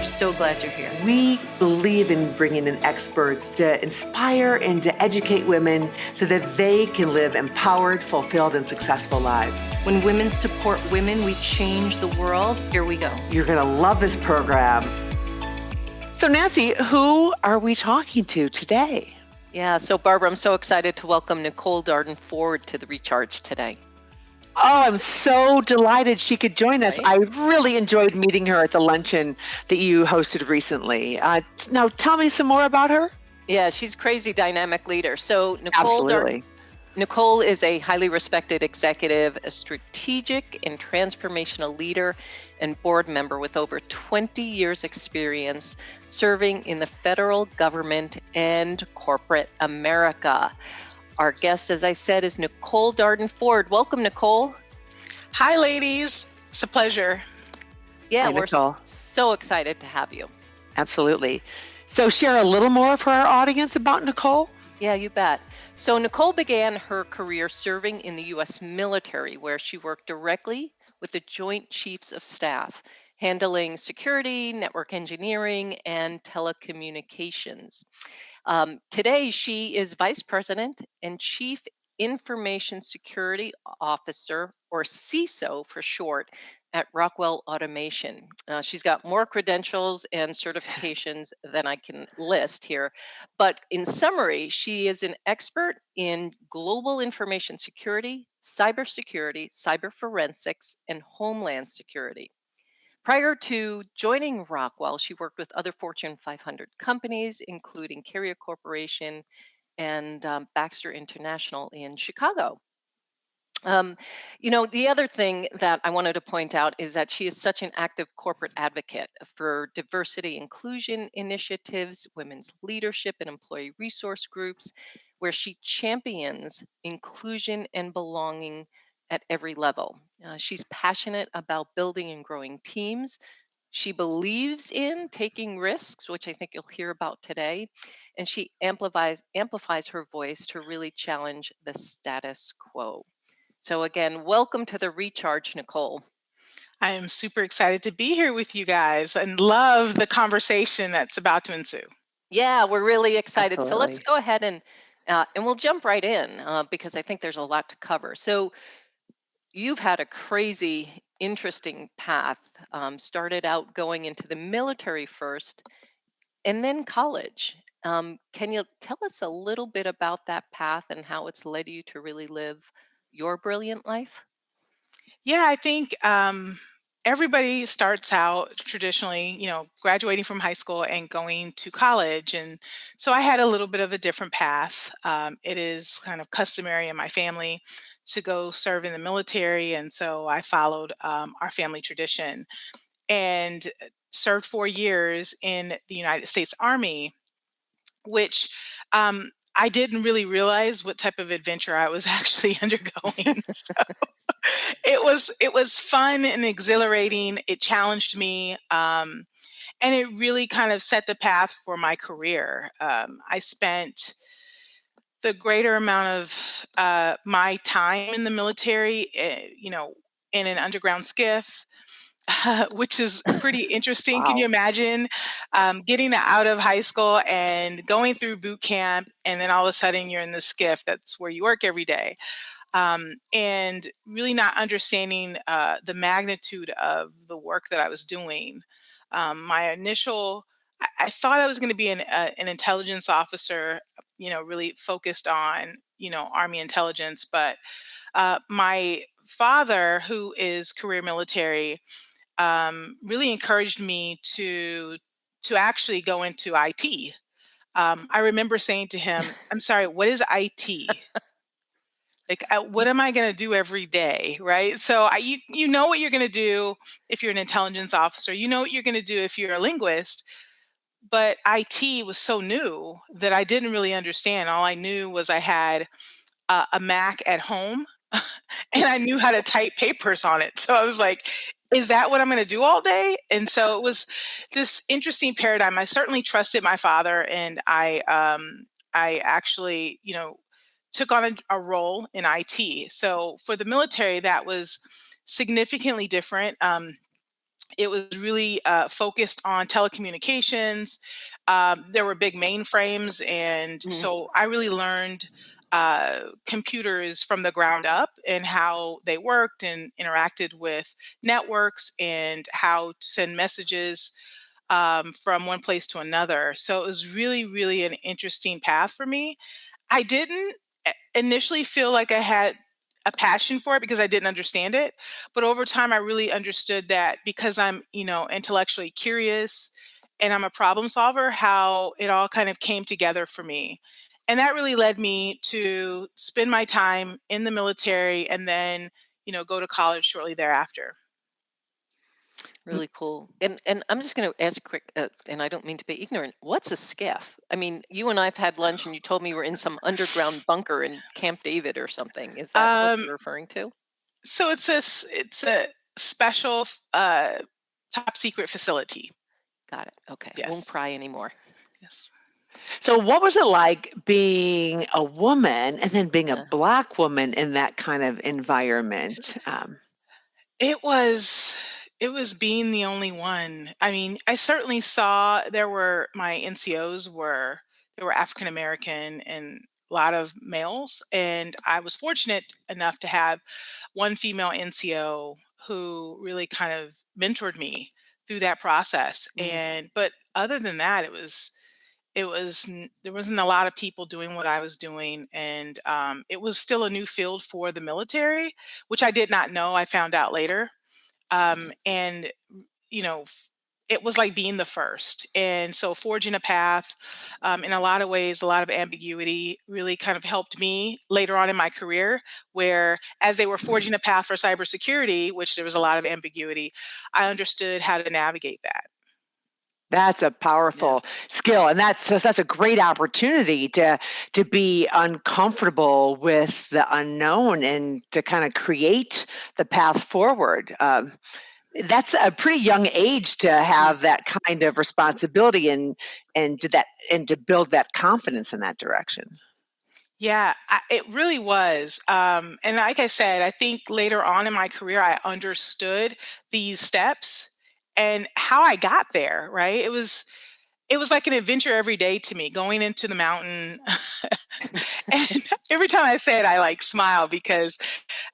We're so glad you're here. We believe in bringing in experts to inspire and to educate women so that they can live empowered, fulfilled, and successful lives. When women support women, we change the world. Here we go. You're going to love this program. So Nancy, who are we talking to today? Yeah, so Barbara, I'm so excited to welcome Nicole Darden Ford to the Recharge today. Oh, I'm so delighted she could join us. Right? I really enjoyed meeting her at the luncheon that you hosted recently. Now, tell me some more about her. Yeah, she's a crazy dynamic leader. So Absolutely. Nicole is a highly respected executive, a strategic and transformational leader, and board member with over 20 years experience serving in the federal government and corporate America. Our guest, as I said, is Nicole Darden Ford. Welcome, Nicole. Hi, ladies. It's a pleasure. Yeah, Hi, we're Nicole. so excited to have you. Absolutely. So share a little more for our audience about Nicole. Yeah, you bet. So Nicole began her career serving in the U.S. military, where she worked directly with the Joint Chiefs of Staff, handling security, network engineering, and telecommunications. Today, she is Vice President and Chief Information Security Officer, or CISO for short, at Rockwell Automation. She's got more credentials and certifications than I can list here. But in summary, she is an expert in global information security, cybersecurity, cyber forensics, and homeland security. Prior to joining Rockwell, she worked with other Fortune 500 companies, including Carrier Corporation and Baxter International in Chicago. The other thing that I wanted to point out is that she is such an active corporate advocate for diversity inclusion initiatives, women's leadership, and employee resource groups, where she champions inclusion and belonging at every level. She's passionate about building and growing teams. She believes in taking risks, which I think you'll hear about today, and she amplifies her voice to really challenge the status quo. So again, welcome to the Recharge, Nicole. I am super excited to be here with you guys and love the conversation that's about to ensue. Yeah, we're really excited. So let's Absolutely. go ahead and we'll jump right in because I think there's a lot to cover. So you've had a crazy, interesting path. Started out going into the military first, and then college. Can you tell us a little bit about that path and how it's led you to really live your brilliant life? Yeah, I think everybody starts out traditionally, graduating from high school and going to college. And so I had a little bit of a different path. It is kind of customary in my family to go serve in the military. And so I followed our family tradition and served 4 years in the United States Army, which I didn't really realize what type of adventure I was actually undergoing. So it was fun and exhilarating. It challenged me, and it really kind of set the path for my career. I spent the greater amount of my time in the military, in an underground skiff, which is pretty interesting. Can you Wow. imagine getting out of high school and going through boot camp, and then all of a sudden you're in the skiff that's where you work every day? And really not understanding the magnitude of the work that I was doing. I thought I was going to be an intelligence officer, really focused on, Army intelligence. But my father, who is career military, really encouraged me to actually go into IT. I remember saying to him, "I'm sorry, what is IT? Like, what am I going to do every day?" Right? So you know what you're going to do if you're an intelligence officer. You know what you're going to do if you're a linguist. But IT was so new that I didn't really understand. All I knew was I had a Mac at home, and I knew how to type papers on it. So I was like, is that what I'm going to do all day? And so it was this interesting paradigm. I certainly trusted my father, and I actually, took on a role in IT. So for the military, that was significantly different. It was really focused on telecommunications. There were big mainframes, and Mm, so I really learned computers from the ground up and how they worked and interacted with networks and how to send messages from one place to another. So it was really, really an interesting path for me. I didn't initially feel like I had a passion for it because I didn't understand it, but over time I really understood that because I'm, intellectually curious and I'm a problem solver, how it all kind of came together for me. And that really led me to spend my time in the military and then, go to college shortly thereafter. really cool. And I'm just going to ask quick, and I don't mean to be ignorant. What's a skiff? I mean, you and I've had lunch, and you told me we're in some underground bunker in Camp David or something. Is that what Um, you're referring to? so it's a special top secret facility. Got it. Okay, won't Yes. pry anymore. Yes. So, what was it like being a woman and then being a Uh, Black woman in that kind of environment? It was it was being the only one. I mean, I certainly saw there were my NCOs were they were African American and a lot of males, and I was fortunate enough to have one female NCO who really kind of mentored me through that process. mm, And but other than that, there wasn't a lot of people doing what I was doing, and it was still a new field for the military, which I did not know. I found out later, and you know, f- it was like being the first, and so forging a path in a lot of ways, a lot of ambiguity really kind of helped me later on in my career. Where as they were forging a path for cybersecurity, which there was a lot of ambiguity, I understood how to navigate that. That's a yeah. powerful skill, and that's a great opportunity to be uncomfortable with the unknown and to kind of create the path forward. That's a pretty young age to Mm. have that kind of responsibility and to build that confidence in that direction. Yeah, it really was. And like I said, I think later on in my career, I understood these steps and how I got there. Right? It was like an adventure every day to me, going into the mountain. And every time I say it, I like smile because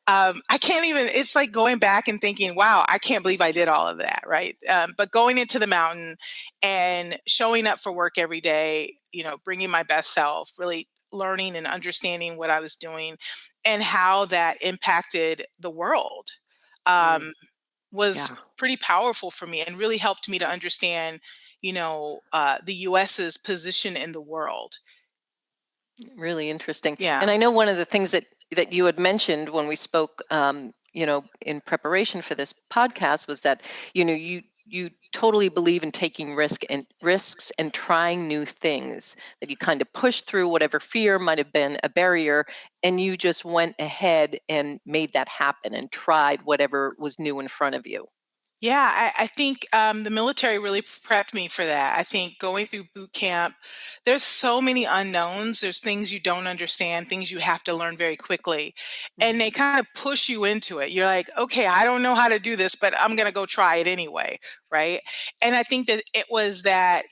I can't even. It's like going back and thinking, "Wow, I can't believe I did all of that." Right? But going into the mountain and showing up for work every day, bringing my best self, really learning and understanding what I was doing, and how that impacted the world, Mm. um, was Yeah. pretty powerful for me, and really helped me to understand, the U.S.'s position in the world. Really interesting. And Yeah. I know one of the things that you had mentioned when we spoke, in preparation for this podcast was that you totally believe in taking risks and trying new things. That you kind of pushed through whatever fear might have been a barrier, and you just went ahead and made that happen and tried whatever was new in front of you. Yeah, I think the military really prepped me for that. I think going through boot camp, there's so many unknowns. There's things you don't understand, things you have to learn very quickly. And Mhm. they kind of push you into it. You're like, okay, I don't know how to do this, but I'm going to go try it anyway. Right. And I think that it was that,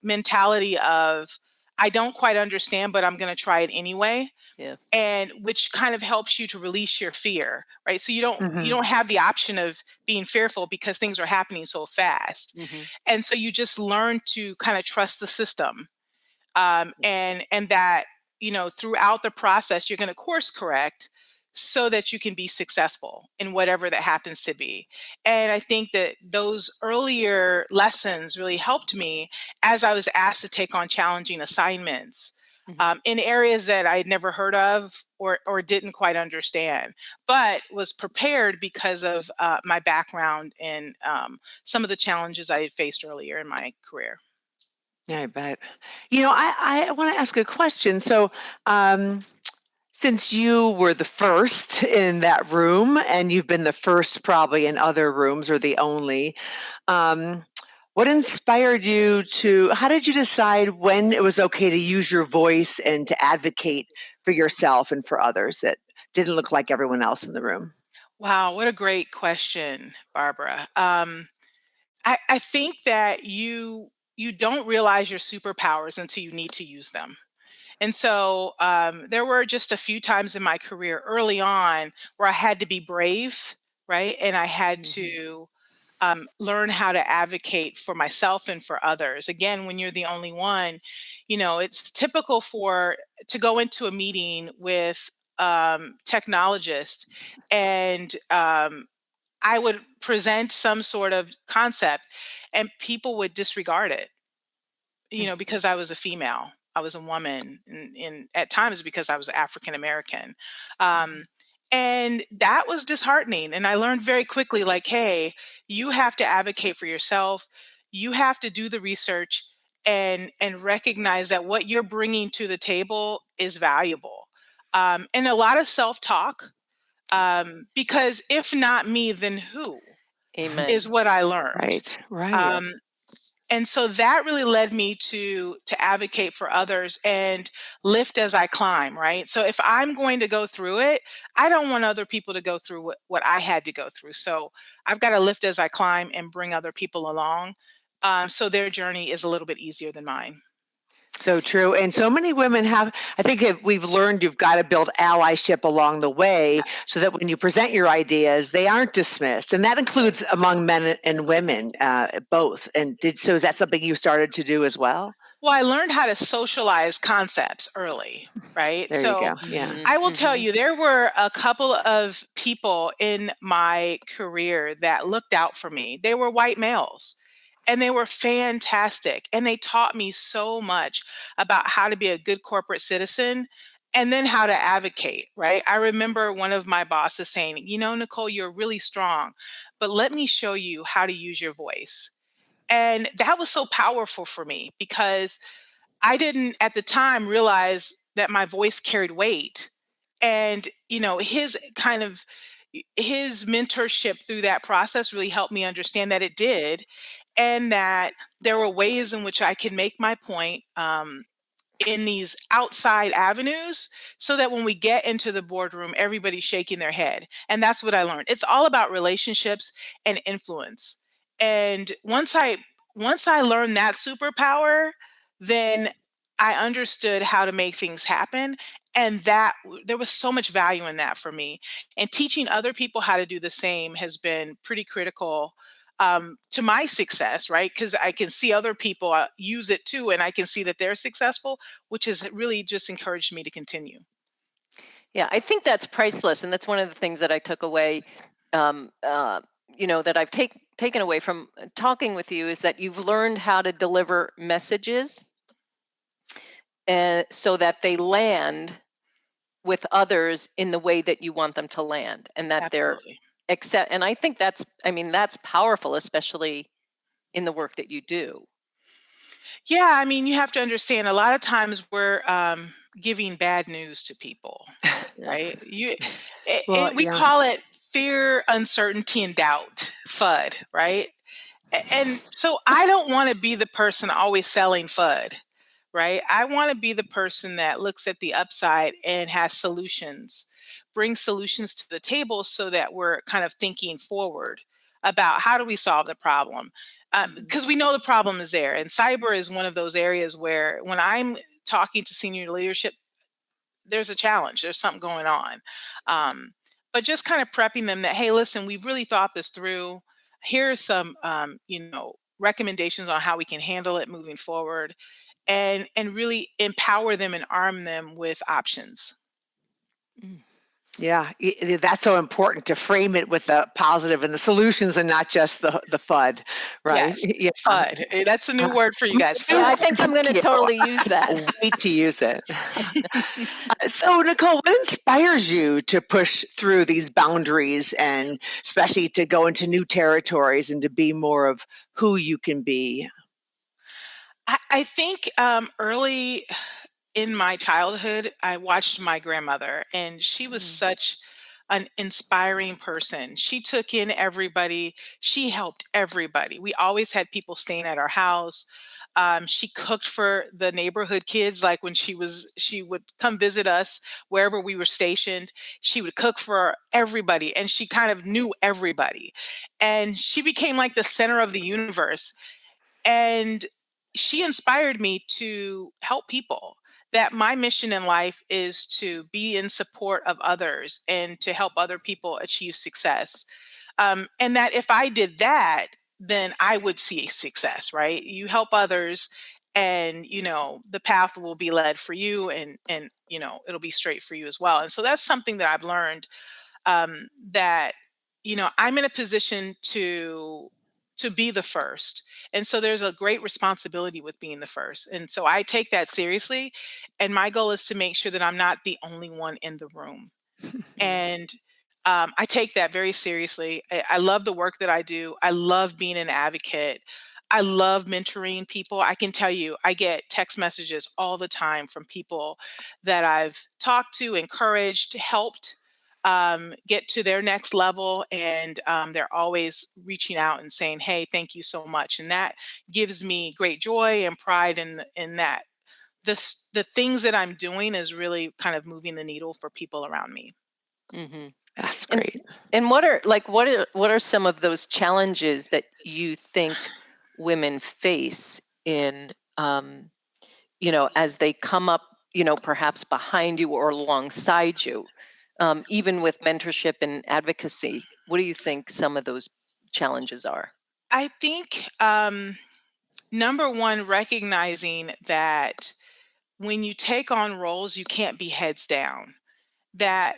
mentality of, I don't quite understand, but I'm going to try it anyway, Yeah. and which kind of helps you to release your fear, right? So you Hmm. don't have the option of being fearful because things are happening so fast, Hmm. and so you just learn to kind of trust the system, and that, throughout the process you're going to course correct so that you can be successful in whatever that happens to be. And I think that those earlier lessons really helped me as I was asked to take on challenging assignments, Hmm. in areas that I had never heard of or didn't quite understand, but was prepared because of my background and some of the challenges I had faced earlier in my career. Yeah, I bet. I want to ask a question. So, um, since you were the first in that room and you've been the first probably in other rooms or the only, um, what inspired you to, how did you decide when it was okay to use your voice and to advocate for yourself and for others that didn't look like everyone else in the room? Wow, what a great question, Barbara. I think that you don't realize your superpowers until you need to use them. And so there were just a few times in my career early on where I had to be brave, right? And I had Mhm. to learn how to advocate for myself and for others. Again, when you're the only one, it's typical for to go into a meeting with technologists, and I would present some sort of concept, and people would disregard it, Mm. because I was a female, I was a woman, and at times because I was African American. Um, Mhm. and that was disheartening. And I learned very quickly, like, hey, you have to advocate for yourself. You have to do the research and recognize that what you're bringing to the table is valuable. And a lot of self talk, because if not me, then who, is Amen. what I learned. Right, right. Um, and so that really led me to advocate for others and lift as I climb, right? So if I'm going to go through it, I don't want other people to go through what I had to go through. So I've got to lift as I climb and bring other people along, so their journey is a little bit easier than mine. So true. And so many women have, I think that we've learned you've got to build allyship along the way so that when you present your ideas, they aren't dismissed. And that includes among men and women, both. So is that something you started to do as well? Well, I learned how to socialize concepts early, right? There you So go. Yeah. Hmm. I will tell Hmm. you, there were a couple of people in my career that looked out for me. They were white males, and they were fantastic. And they taught me so much about how to be a good corporate citizen and then how to advocate, right? I remember one of my bosses saying, Nicole, you're really strong, but let me show you how to use your voice. And that was so powerful for me because I didn't at the time realize that my voice carried weight. And, his mentorship through that process really helped me understand that it did, and that there were ways in which I could make my point, in these outside avenues, so that when we get into the boardroom, everybody's shaking their head. And that's what I learned. It's all about relationships and influence. And once I learned that superpower, then I understood how to make things happen. And there was so much value in that for me. And teaching other people how to do the same has been pretty critical, to my success, right? Because I can see other people use it too, and I can see that they're successful, which has really just encouraged me to continue. Yeah, I think that's priceless, and that's one of the things that I took away. Um, uh, that I've taken away from talking with you is that you've learned how to deliver messages, so that they land with others in the way that you want them to land, and that they're Absolutely. accept. And I think that's powerful, especially in the work that you do. Yeah, I mean, you have to understand, a lot of times we're giving bad news to people, Yeah. right? Well, We yeah. call it fear, uncertainty, and doubt, FUD, right? And so I don't want to be the person always selling FUD, right? I want to be the person that looks at the upside and has solutions, brings solutions to the table so that we're kind of thinking forward about how do we solve the problem. Mhm. Because we know the problem is there. And cyber is one of those areas where when I'm talking to senior leadership, there's a challenge, there's something going on. Um, but just kind of prepping them that, hey, listen, we've really thought this through. Here are some, recommendations on how we can handle it moving forward, and really empower them and arm them with options. Mm. Yeah, that's so important to frame it with the positive and the solutions and not just the FUD, right? Yes, Yeah. FUD. That's a new word for you guys, Yeah, I FUD. think I'm going to Thank you. totally use that. Wait to use it. So, Nicole, what inspires you to push through these boundaries and especially to go into new territories and to be more of who you can be? I think early in my childhood, I watched my grandmother, and she was Mm. such an inspiring person. She took in everybody, she helped everybody. We always had people staying at our house. She cooked for the neighborhood kids. Like when she would come visit us wherever we were stationed. She would cook for everybody, and she kind of knew everybody. And she became like the center of the universe. And she inspired me to help people. That my mission in life is to be in support of others and to help other people achieve success. And that if I did that, then I would see success, right? You help others, and the path will be led for you, and it'll be straight for you as well. And so that's something that I've learned, that I'm in a position to be the first. And so there's a great responsibility with being the first, and so I take that seriously. And my goal is to make sure that I'm not the only one in the room. And I take that very seriously. I love the work that I do. I love being an advocate. I love mentoring people. I can tell you, I get text messages all the time from people that I've talked to, encouraged, helped get to their next level. And they're always reaching out and saying, "Hey, thank you so much." And that gives me great joy and pride in that. The things that I'm doing is really kind of moving the needle for people around me. Hmm. That's And great. what are some of those challenges that you think women face in as they come up, perhaps behind you or alongside you, even with mentorship and advocacy? What do you think some of those challenges are? I think number one, recognizing that when you take on roles, you can't be heads down. That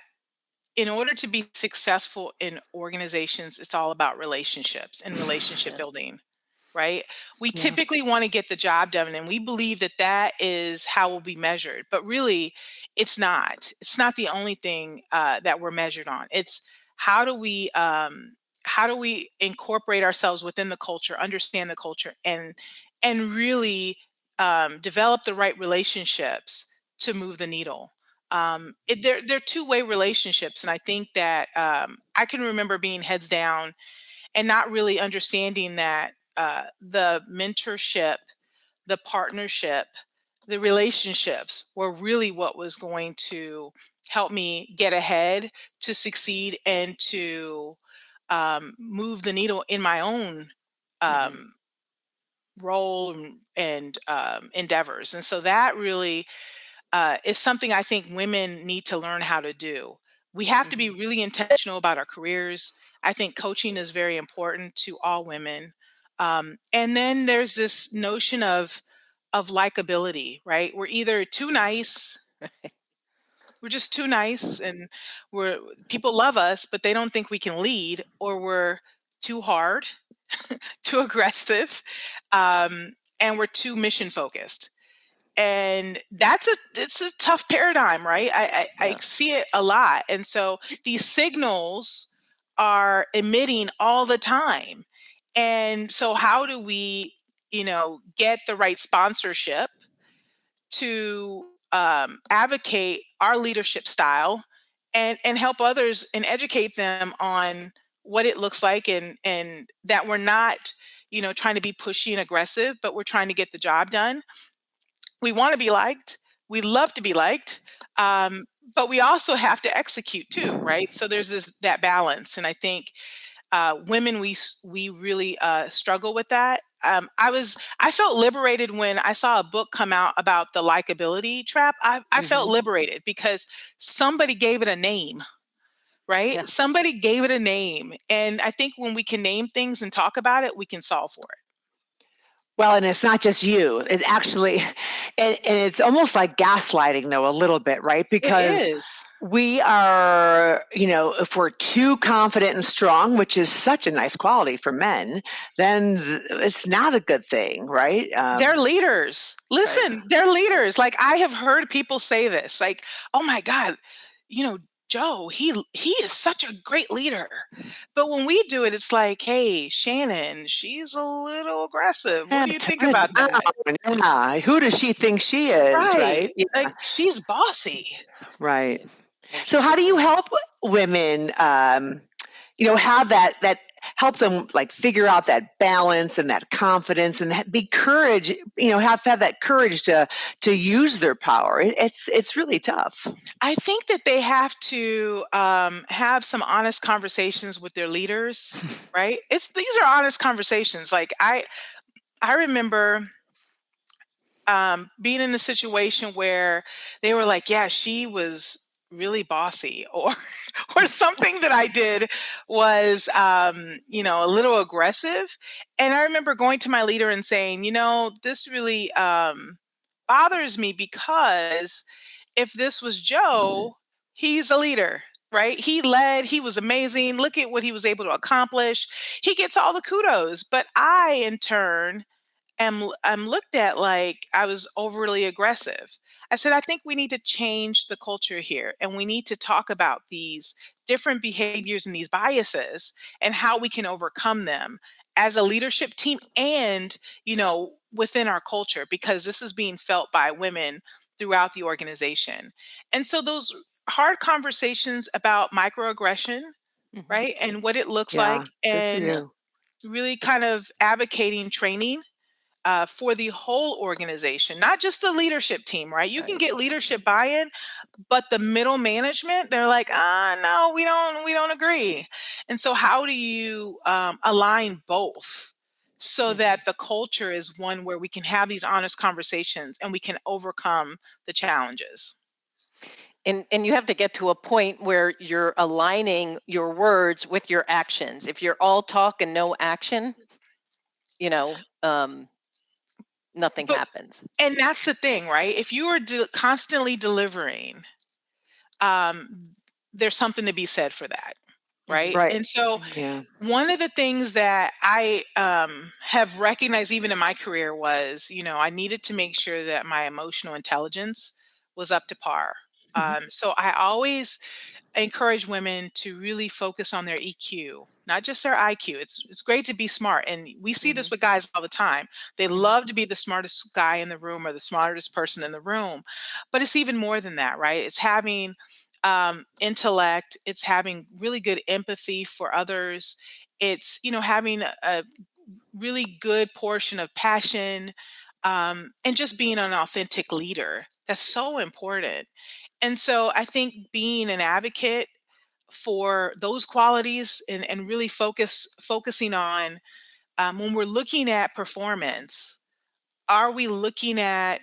in order to be successful in organizations, it's all about relationships and relationship Yeah. building, right? We Yeah. typically want to get the job done, and we believe that that is how we'll be measured. But really, it's not. It's not the only thing that we're measured on. It's how do we how do we incorporate ourselves within the culture, understand the culture, and really develop the right relationships to move the needle. They're two-way relationships, and I think that I can remember being heads down and not really understanding that the mentorship, the partnership, the relationships were really what was going to help me get ahead, to succeed, and to move the needle in my own Hmm. um, role and endeavors. And so that really is something I think women need to learn how to do. We have to be Hmm. really intentional about our careers. I think coaching is very important to all women. And then there's this notion of likability, right? We're either too nice, we're just too nice, and we're people love us, but they don't think we can lead, or we're too hard, too aggressive, and we're too mission focused. And it's a tough paradigm, right? I Yeah. see it a lot. And so these signals are emitting all the time. And so how do we get the right sponsorship to advocate our leadership style, and help others and educate them on what it looks like, and that we're not trying to be pushy and aggressive, but we're trying to get the job done. We want to be liked. We love to be liked. Um, but we also have to execute too, right? So there's that balance, and I think women, we really struggle with that. I felt liberated when I saw a book come out about the likability trap. I felt Hmm. liberated because somebody gave it a name, right? Yeah. Somebody gave it a name, and I think when we can name things and talk about it, we can solve for it. Well, and it's not just you. It actually, and it's almost like gaslighting, though, a little bit, right? It Because is. we are, if we're too confident and strong, which is such a nice quality for men, then it's not a good thing, right? They're leaders. Right. Listen, they're leaders. Like, I have heard people say this, like, "Oh my God, you know, Joe, he is such a great leader." But when we do it, it's like, "Hey, Shannon, she's a little aggressive. What Yeah, do you think turn it about that?" down. Yeah. Who does she think she is, Right. right? Yeah, Like, she's bossy. right. Yeah. And So she's how a do you queen. help women, have that help them like figure out that balance and that confidence and be courage, have that courage to use their power. It's really tough. I think that they have to have some honest conversations with their leaders, right? These are honest conversations. Like I remember being in a situation where they were like, "Yeah, she was really bossy," or or something that I did was, a little aggressive. And I remember going to my leader and saying, "This really bothers me because if this was Joe, he's a leader." Right? He led, he was amazing. Look at what he was able to accomplish. He gets all the kudos. But I, in turn, am looked at like I was overly aggressive. I said, I think we need to change the culture here and we need to talk about these different behaviors and these biases and how we can overcome them as a leadership team and, within our culture because this is being felt by women throughout the organization. And so those hard conversations about microaggression, Mhm. right? And what it looks Yeah, like good for and you. really kind of advocating training for the whole organization, not just the leadership team, right? You can Right. get leadership buy-in, but the middle management, they're like, no, we don't agree. And so, how do you align both so that Mhm. the culture is one where we can have these honest conversations and we can overcome the challenges? And you have to get to a point where you're aligning your words with your actions. If you're all talk and no action, you know, um, nothing But happens. and that's the thing, right? If you are constantly delivering, um, there's something to be said for that, Mhm. right? Right. And so Yeah. one of the things that I have recognized even in my career was, I needed to make sure that my emotional intelligence was up to par. Mhm. So I always encourage women to really focus on their EQ, not just their IQ. It's great to be smart, and we see this Mhm. with guys all the time. They Mhm. love to be the smartest guy in the room or the smartest person in the room, but it's even more than that, right? It's having intellect. It's having really good empathy for others. It's having a really good portion of passion, and just being an authentic leader. That's so important. And so I think being an advocate for those qualities and really focusing on when we're looking at performance, are we looking at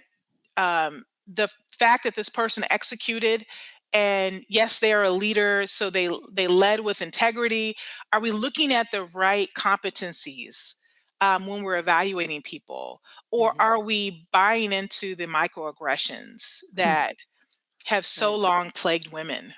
the fact that this person executed and yes they are a leader so they led with integrity? Are we looking at the right competencies when we're evaluating people, or Mhm. are we buying into the microaggressions that have so Right. long plagued women?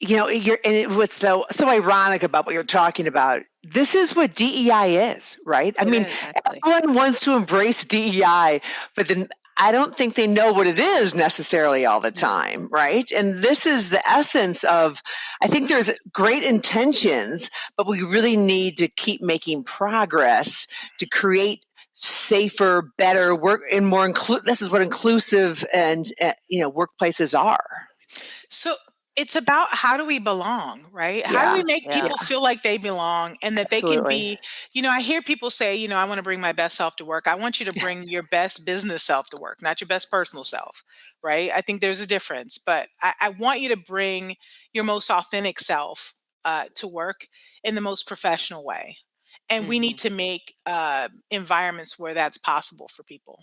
What's so ironic about what you're talking about, this is what DEI is, right? I It mean, is. Exactly. everyone wants to embrace DEI, but then I don't think they know what it is necessarily all the No. time, right? And this is the essence of, I think there's great intentions, but we really need to keep making progress to create safer, better work and more this is what inclusive and workplaces are. So it's about how do we belong, right? How do Yeah, we make Yeah. people feel like they belong and that they can absolutely. be, I hear people say, I want to bring my best self to work. I want you to bring your best business self to work, not your best personal self, right? I think there's a difference, but I want you to bring your most authentic self to work in the most professional way. And we need Mhm. to make environments where that's possible for people.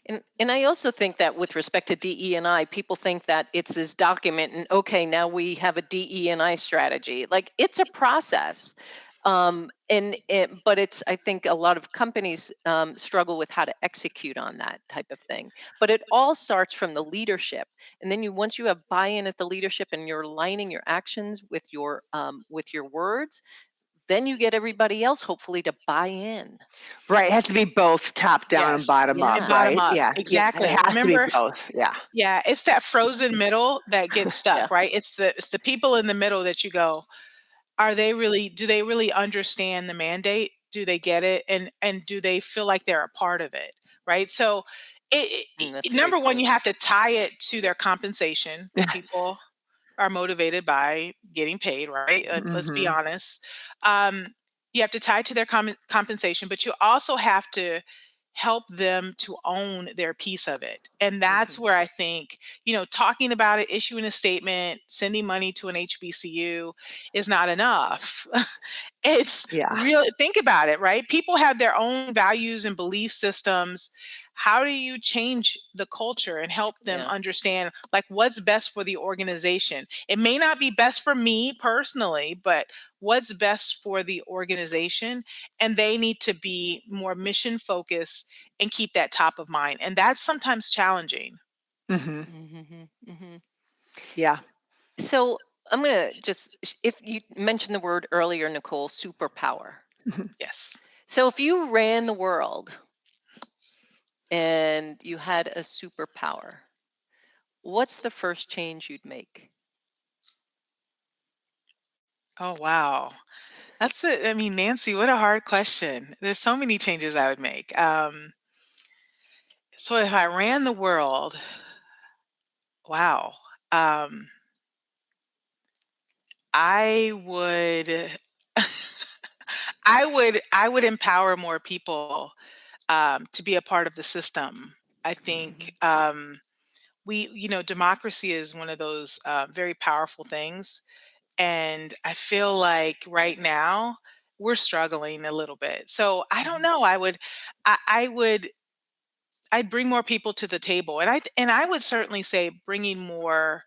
And I also think that with respect to DE and I, people think that it's this document and okay, now we have a DE and I strategy. Like it's a process. But it's I think a lot of companies struggle with how to execute on that type of thing. But it all starts from the leadership, and then once you have buy-in at the leadership and you're aligning your actions with your words, then you get everybody else hopefully to buy in. Right, it has to be both top down and Yes. bottom up, And Yeah. bottom right? up. Yeah, yeah, it Exactly. has to be Remember, both, yeah. yeah, it's that frozen middle that gets Yeah. stuck, right? It's the people in the middle that you go, are they really do they really understand the mandate? Do they get it? And do they feel like they're a part of it? Right? So That's very number one, true. you have to tie it to their compensation, people, are motivated by getting paid, right? Let's be Mhm. honest. Um, you have to tie to their compensation, but you also have to help them to own their piece of it. And that's Mhm. where I think, talking about it, issuing a statement, sending money to an HBCU is not enough. It's Yeah. really, think about it, right? People have their own values and belief systems. How do you change the culture and help them Yeah. understand like what's best for the organization? It may not be best for me personally, but what's best for the organization, and they need to be more mission focused and keep that top of mind. And that's sometimes challenging. Mhm. Mhm. Mhm. Yeah. So I'm gonna just if you mentioned the word earlier, Nicole, superpower. Mhm. Yes. So if you ran the world and you had a superpower, what's the first change you'd make? Oh, wow. That's it. I mean, Nancy, what a hard question. There's so many changes I would make. So if I ran the world, wow. Um, I would I would empower more people to be a part of the system. I think Mhm. democracy is one of those very powerful things, and I feel like right now we're struggling a little bit. So I don't Mhm. know. I'd bring more people to the table, and I would certainly say bringing more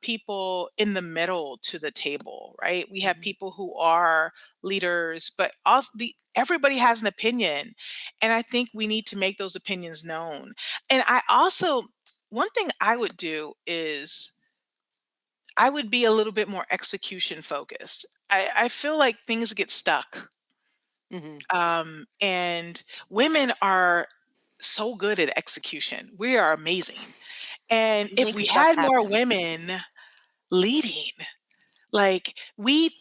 people in the middle to the table. Right? We have Mhm. people who are leaders, but also the everybody has an opinion, and I think we need to make those opinions known. And I also one thing I would do is I would be a little bit more execution focused. I feel like things get stuck, Mhm. and women are so good at execution. We are amazing. And You if make we stuff had more happen. women leading, like we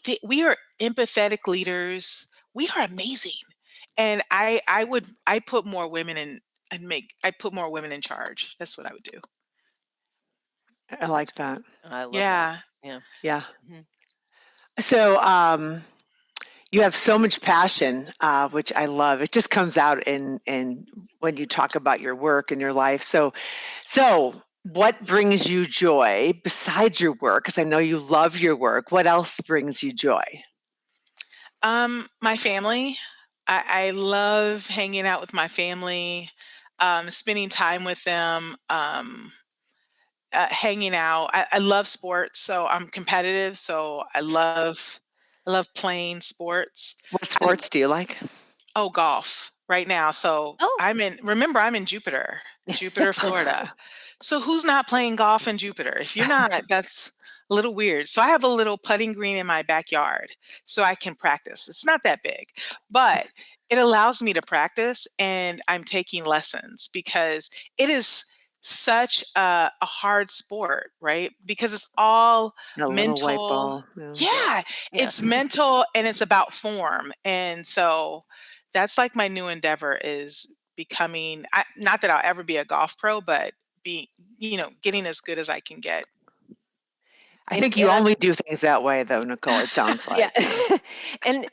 are empathetic leaders, we are amazing. And I put more women in and make I put more women in charge. That's what I would do. I That's like that. I love that. Yeah. Yeah. Yeah. Mhm. So, you have so much passion, which I love. It just comes out in when you talk about your work and your life. So what brings you joy besides your work? Because I know you love your work. What else brings you joy? My family. I love hanging out with my family, spending time with them, hanging out. I love sports, so I'm competitive. So I love playing sports. What I sports do you like? Oh, golf right now. So Oh. remember, I'm in Jupiter, Florida. So who's not playing golf in Jupiter? If you're not, that's a little weird. So I have a little putting green in my backyard so I can practice. It's not that big, but it allows me to practice, and I'm taking lessons because it is such a hard sport, right? Because it's all A little white mental. ball. Yeah. Yeah. Yeah, Yeah. it's mental and it's about form. And so that's like my new endeavor is becoming not that I'll ever be a golf pro, but be, getting as good as I can get. I think you And only do things that way, though, Nicole. It sounds yeah. like.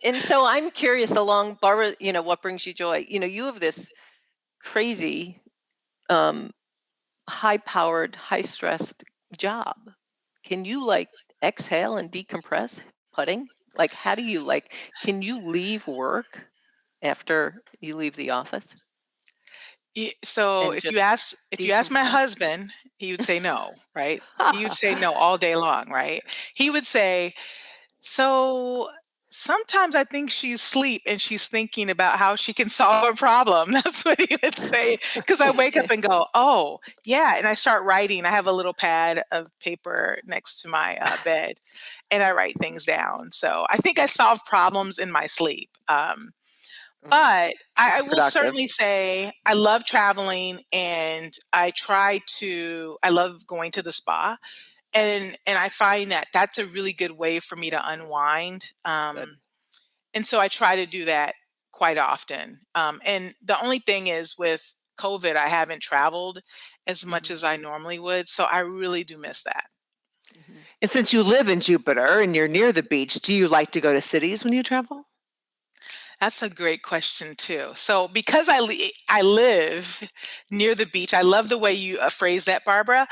And so I'm curious along Barbara, what brings you joy? You have this crazy um high powered, high stressed job. Can you like exhale and decompress putting? Like how do you can you leave work after you leave the office So and if you just ask my decompress? husband, he would say no, right? He would say no all day long, right? He would say, "So sometimes I think she's asleep and she's thinking about how she can solve a problem." That's what he would say. Because I wake up and go, "Oh, yeah." And I start writing. I have a little pad of paper next to my bed and I write things down. So I think I solve problems in my sleep. Mm, But I will Productive. certainly say I love traveling, and I love going to the spa, and I find that that's a really good way for me to unwind. good. And so I try to do that quite often. And the only thing is with COVID, I haven't traveled as much Hmm. as I normally would. So I really do miss that. Mhm. And since you live in Jupiter and you're near the beach, do you like to go to cities when you travel? That's a great question too. So because I live near the beach, I love the way you phrase that, Barbara.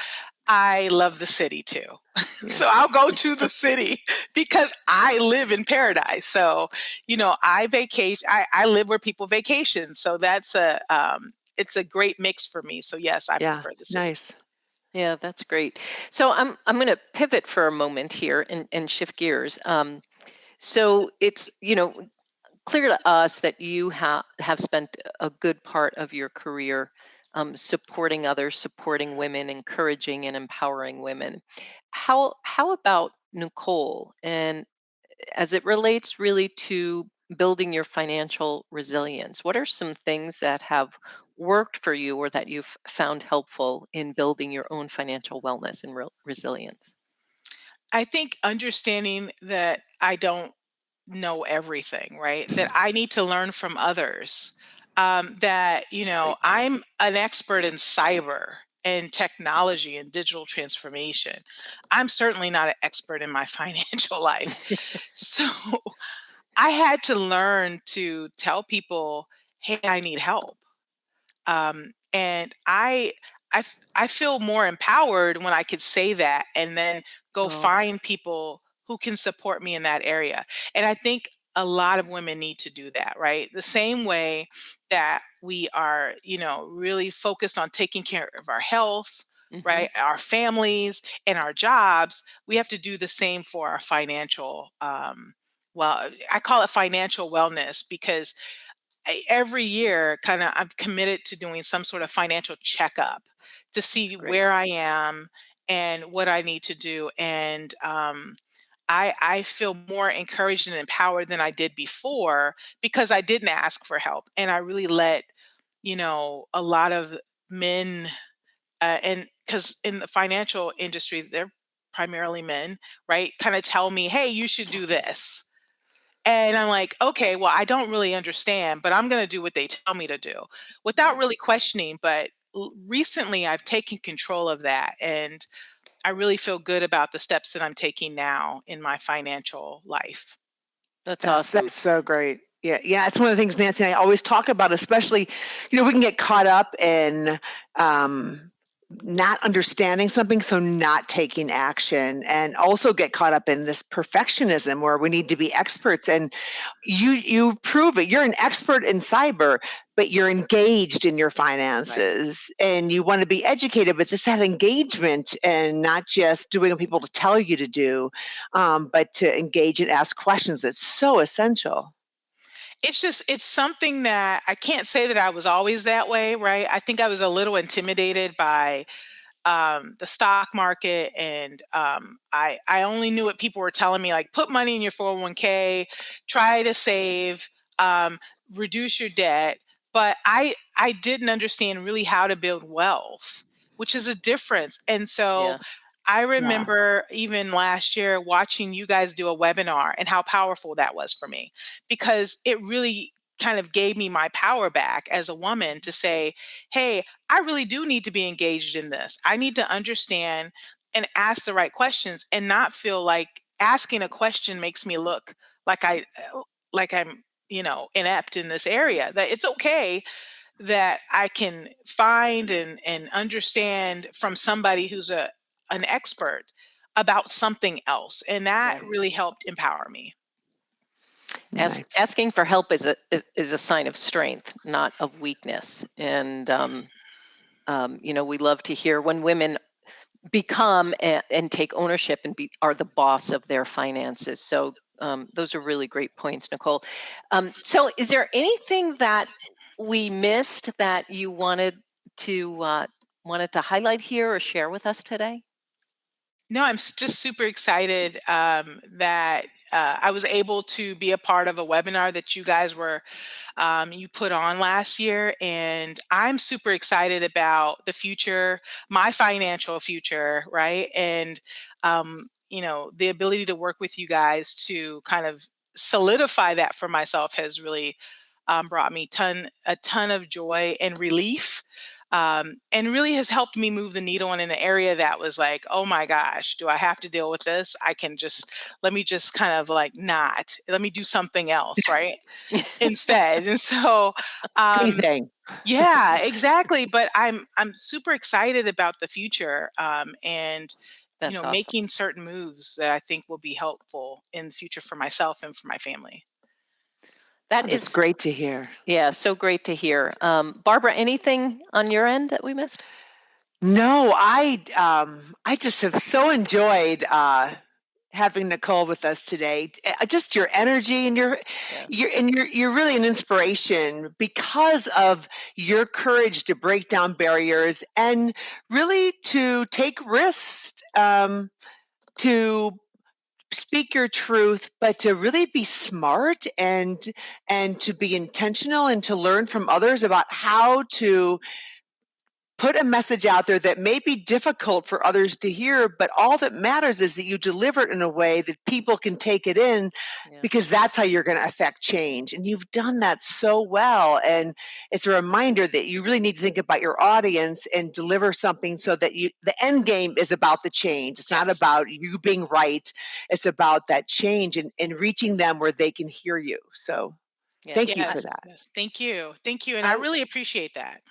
I love the city too. So Yes. I'll go to the city because I live in paradise. So, I vacation, I live where people vacation. So it's a great mix for me. So yes, I Yeah. prefer the city. Nice. Yeah, that's great. So I'm going to pivot for a moment here and shift gears. So it's clear to us that you have spent a good part of your career supporting others, supporting women, encouraging and empowering women. How about Nicole, and as it relates really to building your financial resilience? What are some things that have worked for you or that you've found helpful in building your own financial wellness and resilience? I think understanding that I don't know everything, right? That I need to learn from others. That, Great point. I'm an expert in cyber and technology and digital transformation. I'm certainly not an expert in my financial life. So I had to learn to tell people, hey, I need help. And I feel more empowered when I could say that and then go Oh, find people who can support me in that area. And I think a lot of women need to do that, right? The same way that we are, really focused on taking care of our health, hmm, right? Our families and our jobs, we have to do the same for our financial well, I call it financial wellness because every year I'm committed to doing some sort of financial checkup to that's see great. where I am and what I need to do. And I feel more encouraged and empowered than I did before because I didn't ask for help and I really let a lot of men and because in the financial industry they're primarily men, right, kind of tell me, hey, you should do this, and I'm like, okay, well, I don't really understand, but I'm going to do what they tell me to do without Right. really questioning. But recently, I've taken control of that. And I really feel good about the steps that I'm taking now in my financial life. That's awesome. That's so great. Yeah, yeah, it's one of the things Nancy and I always talk about, especially, we can get caught up in um, not understanding something, so not taking action, and also get caught up in this perfectionism where we need to be experts. And you prove it. You're an expert in cyber, but you're engaged in your Right. finances, and you want to be educated. But this that engagement, and not just doing what people to tell you to do, but to engage and ask questions. That's so essential. It's something that I can't say that I was always that way, right? I think I was a little intimidated by the stock market, and I only knew what people were telling me, like put money in your 401k, try to save, um, reduce your debt. But I didn't understand really how to build wealth, which is a difference. And so Yeah. I Yeah, remember even last year watching you guys do a webinar and how powerful that was for me because it really kind of gave me my power back as a woman to say, hey, I really do need to be engaged in this. I need to understand and ask the right questions and not feel like asking a question makes me look like I'm, inept in this area. That it's okay that I can find and understand from somebody who's an expert about something else. And that Right. really helped empower me. nice. Asking for help is a sign of strength, not of weakness. And we love to hear when women become and take ownership and are the boss of their finances. So those are really great points, Nicole. So is there anything that we missed that you wanted to highlight here or share with us today? No, I'm just super excited that I was able to be a part of a webinar that you guys you put on last year, and I'm super excited about the future, my financial future, right? And the ability to work with you guys to kind of solidify that for myself has really brought me a ton of joy and relief. and really has helped me move the needle in an area that was like, oh my gosh, do I have to deal with this? Let me just kind of like not, let me do something else, right? Instead. And so, um, Anything. yeah, exactly. But I'm super excited about the future, and That's awesome. making certain moves that I think will be helpful in the future for myself and for my family. Oh, That that's is, great to hear. yeah, so great to hear. Barbara, anything on your end that we missed? No, I just have so enjoyed having Nicole with us today. Just your energy and Yeah. you're really an inspiration because of your courage to break down barriers and really to take risks, to speak your truth, but to really be smart and to be intentional and to learn from others about how to put a message out there that may be difficult for others to hear, but all that matters is that you deliver it in a way that people can take it in, Yeah. because that's how you're going to affect change. And you've done that so well. And it's a reminder that you really need to think about your audience and deliver something so that the end game is about the change. It's not Yes. about you being right. It's about that change and reaching them where they can hear you. So Yeah. thank you for Yes. that. Yes. Thank you. Thank you. And I I really appreciate that.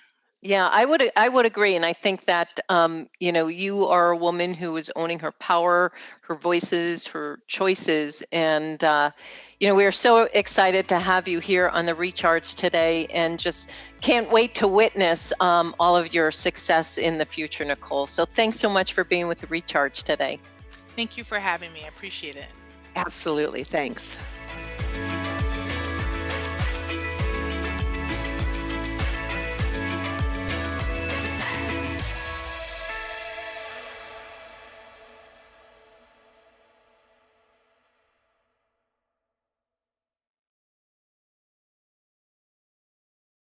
Yeah, I would agree, and I think that you are a woman who is owning her power, her voices, her choices, and we are so excited to have you here on the Recharge today, and just can't wait to witness all of your success in the future, Nicole. So thanks so much for being with the Recharge today. Thank you for having me. I appreciate it. Absolutely. Thanks.